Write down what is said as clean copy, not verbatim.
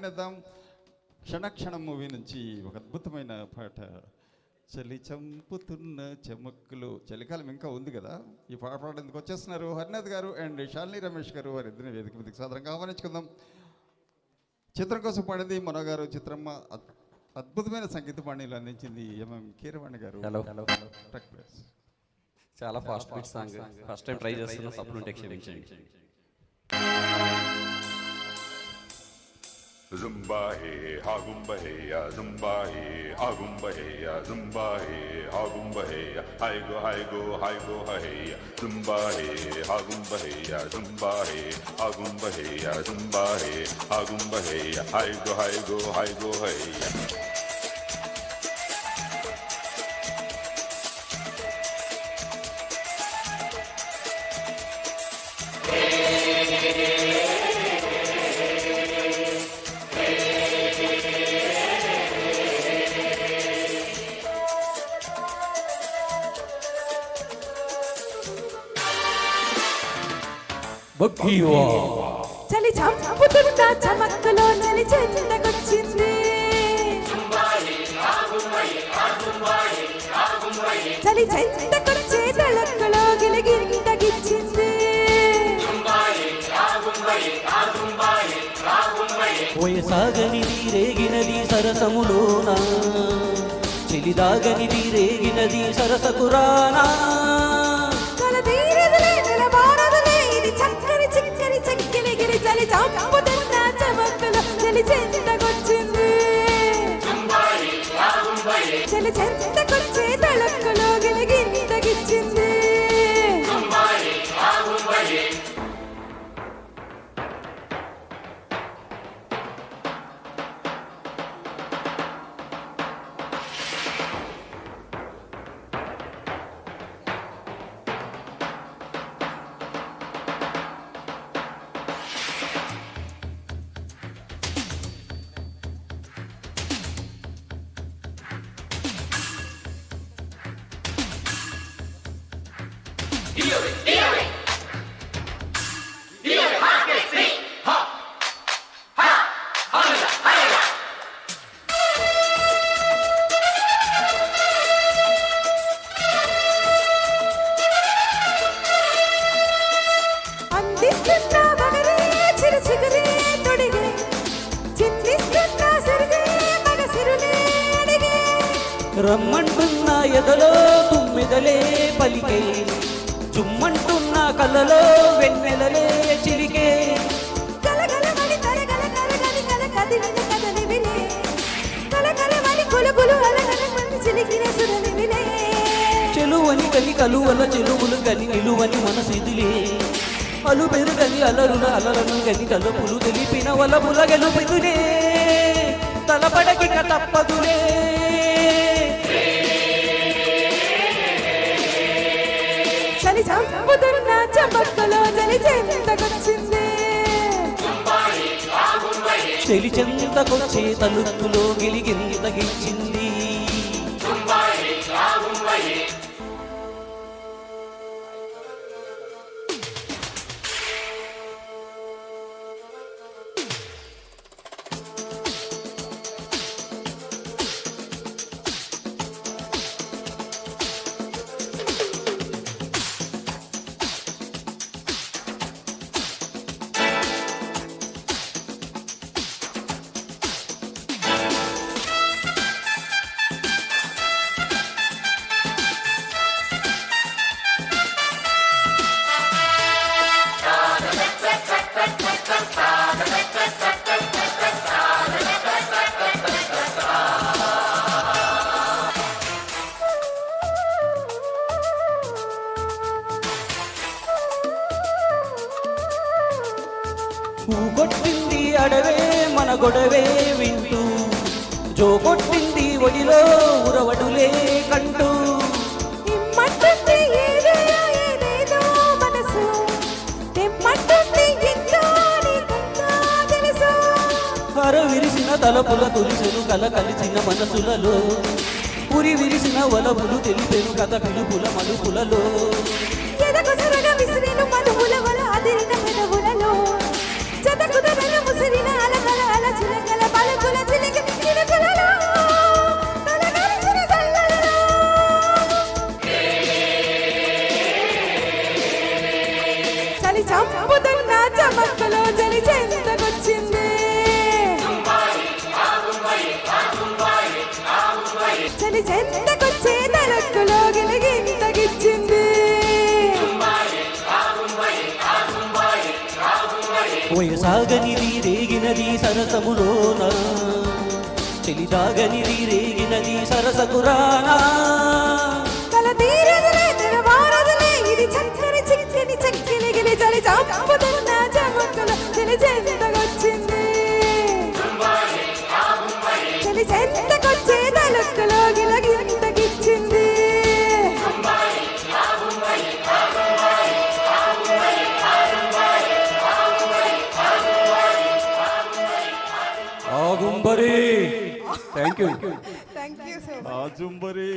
నిద్దాం క్షణక్షణం movie నుంచి ఒక అద్భుతమైన పాట. చలి చంపుతున్న చెమక్కులు. చలికాలం ఇంకా ఉంది కదా, ఈ పాట పాడేందుకు వచ్చేస్తున్నారు హరినాథ్ గారు అండ్ శాలిని రమేష్ గారు. వారిద్దరిని వేదిక మీదకి సాధారణంగా ఆహ్వానించుకుందాం. చిత్రం కోసం పాడింది మనో గారు, చిత్రమ్మ అద్భుతమైన సంగీత పాణీలు అందించింది ఎంఎం కీరవాణి గారు. హలో హలో చాలా fast beat song, first time try చేస్తున్నా, తప్పులుంటే క్షమించండి. Zumba hey, ha gumba hey ya, zumba hey, ha gumba hey ya, zumba hey, ha gumba hey ya, hi go hi go hi go hey ya, zumba hey, ha gumba hey ya, zumba hey, ha gumba hey ya, zumba hey, ha gumba hey ya, hi go hi go hi go hey ya. చలి చంపుతున్న చమక్కులో చలి చెందకొచ్చింది, చలి చెందకొచ్చే తళక్కులో గిలిగింతగిచ్చింది. వయసాగనిది రేగినది సరసములోనా, చెలిదాగనిది రేగినది సరసకురానా. చలి చంపుతున్న చమక్కులో చలి చెందకొచ్చింది, చలి చెందకొచ్చే తళక్కులో గిలిగింతగిచ్చింది. రమ్మంటున్న ఎదలో తుమ్మెదలే పలికే, చుమ్మంటున్న కళ్ళలో వెన్నెలలే చిలికే. చెలువని కలి కలువల చెలువులు గని నిలువని మనసిదిలే, అలు పెరుగని అలరుల అలలను గని తలుపులు తెలిపిన వలపుల గెలుపుదులే, తలపడకిక తప్పదులే. చలి చంపుతున్న చమక్కులో చలి చెందకొచ్చింది, చెలి చెంతకొచ్చే తలుపులో గిలిగింతగిచ్చింది. పూగొట్టింది అడవే మన గొడవే వింటూ, జోగొట్టింది ఒడిలో ఉరవడులే కంటూ. హర విరిసిన తలపుల తొలిసెను కల కలిసిన మనసులలో, పురి విరిసిన వలపులు తెలిపెను కథ పిలుపుల మలుపులలో. ముసిరిన అలకల అల చిలకల చలి చెంతకొచ్చే తలక్కులో గిలిగింతగిచ్చింది వయసాగనిది రేగినది సరసములోన చెలిదాగనిది రేగినది సరసకురానా కల తీరదులే తెరవారదులే ఇది చక్కని చిక్కని చక్కిలి గిలి చలి చంపుతున్న చమక్కులో చలి చెంతకొచ్చింది చలి చెంతకొచ్చే తలక్కులో గిలిగింతగిచ్చింది ఆగుంబరి thank you thank you so much ఆజుంబరి